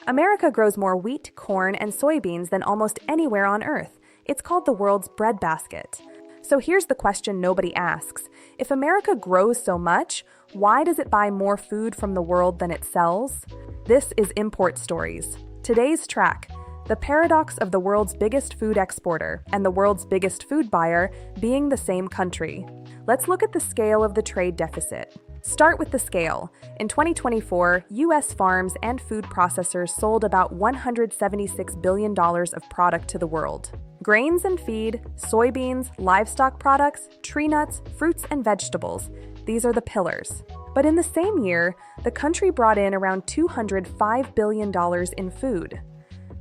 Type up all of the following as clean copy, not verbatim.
America grows more wheat, corn, and soybeans than almost anywhere on Earth. It's called the world's breadbasket. So here's the question nobody asks. If America grows so much, why does it buy more food from the world than it sells? This is Import Stories. Today's track: the paradox of the world's biggest food exporter and the world's biggest food buyer being the same country. Let's look at the scale of the trade deficit. Start with the scale. In 2024, U.S. farms and food processors sold about $176 billion of product to the world. Grains and feed, soybeans, livestock products, tree nuts, fruits and vegetables. These are the pillars. But in the same year, the country brought in around $205 billion in food.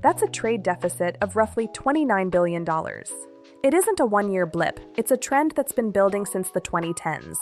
That's a trade deficit of roughly $29 billion. It isn't a one-year blip, it's a trend that's been building since the 2010s.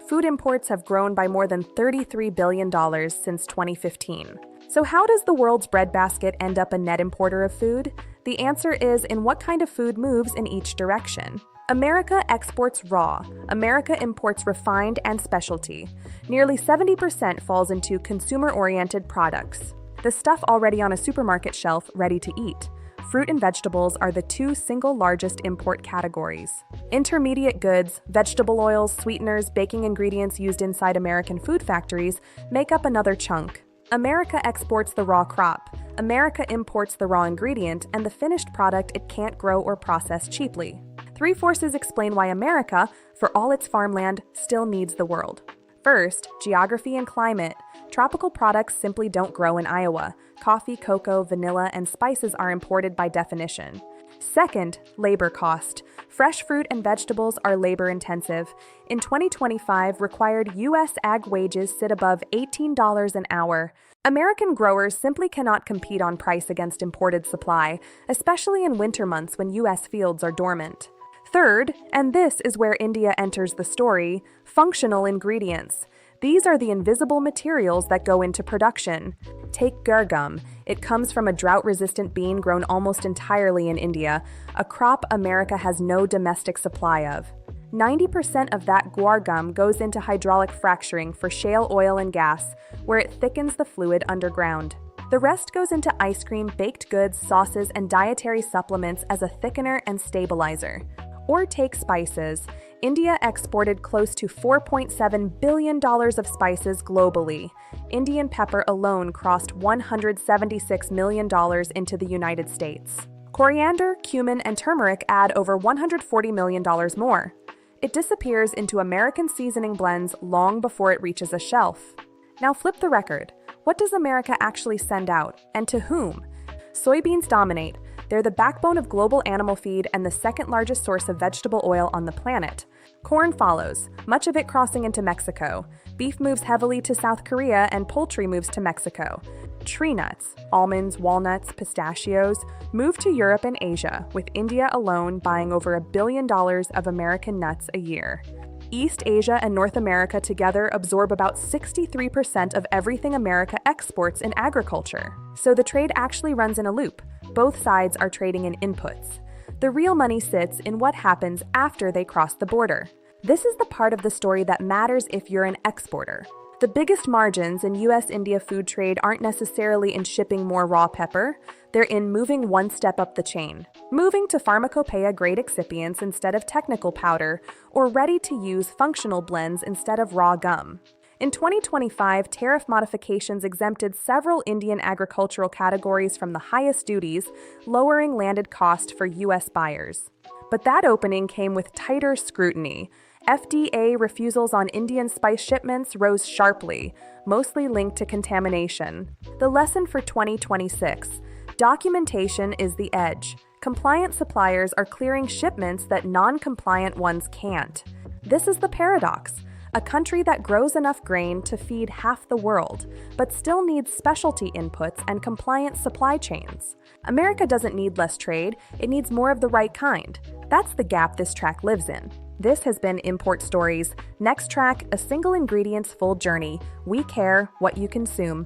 Food imports have grown by more than $33 billion since 2015. So how does the world's breadbasket end up a net importer of food? The answer is in what kind of food moves in each direction. America exports raw. America imports refined and specialty. Nearly 70% falls into consumer-oriented products. The stuff already on a supermarket shelf ready to eat. Fruit and vegetables are the two single largest import categories. Intermediate goods, vegetable oils, sweeteners, baking ingredients used inside American food factories make up another chunk. America exports the raw crop. America imports the raw ingredient and the finished product it can't grow or process cheaply. Three forces explain why America, for all its farmland, still needs the world. First, geography and climate. Tropical products simply don't grow in Iowa. Coffee, cocoa, vanilla, and spices are imported by definition. Second, labor cost. Fresh fruit and vegetables are labor-intensive. In 2025, required U.S. ag wages sit above $18 an hour. American growers simply cannot compete on price against imported supply, especially in winter months when U.S. fields are dormant. Third, and this is where India enters the story, functional ingredients. These are the invisible materials that go into production. Take Guar gum. It comes from a drought-resistant bean grown almost entirely in India, a crop America has no domestic supply of. 90% of that Guar gum goes into hydraulic fracturing for shale oil and gas, where it thickens the fluid underground. The rest goes into ice cream, baked goods, sauces, and dietary supplements as a thickener and stabilizer. Or take spices. India exported close to $4.7 billion of spices globally. Indian pepper alone crossed $176 million into the United States. Coriander, cumin, and turmeric add over $140 million more. It disappears into American seasoning blends long before it reaches a shelf. Now flip the record. What does America actually send out, and to whom? Soybeans dominate. They're the backbone of global animal feed and the second largest source of vegetable oil on the planet. Corn follows, much of it crossing into Mexico. Beef moves heavily to South Korea and poultry moves to Mexico. Tree nuts, almonds, walnuts, pistachios, move to Europe and Asia, with India alone buying over $1 billion of American nuts a year. East Asia and North America together absorb about 63% of everything America exports in agriculture. So the trade actually runs in a loop. Both sides are trading in inputs. The real money sits in what happens after they cross the border. This is the part of the story that matters if you're an exporter. The biggest margins in US-India food trade aren't necessarily in shipping more raw pepper, they're in moving one step up the chain. Moving to pharmacopoeia-grade excipients instead of technical powder, or ready-to-use functional blends instead of raw gum. In 2025, tariff modifications exempted several Indian agricultural categories from the highest duties, lowering landed cost for U.S. buyers. But that opening came with tighter scrutiny. FDA refusals on Indian spice shipments rose sharply, mostly linked to contamination. The lesson for 2026: documentation is the edge. Compliant suppliers are clearing shipments that non-compliant ones can't. This is the paradox. A country that grows enough grain to feed half the world, but still needs specialty inputs and compliant supply chains. America doesn't need less trade, it needs more of the right kind. That's the gap this track lives in. This has been Import Stories. Next track, a single ingredients full journey. We care what you consume.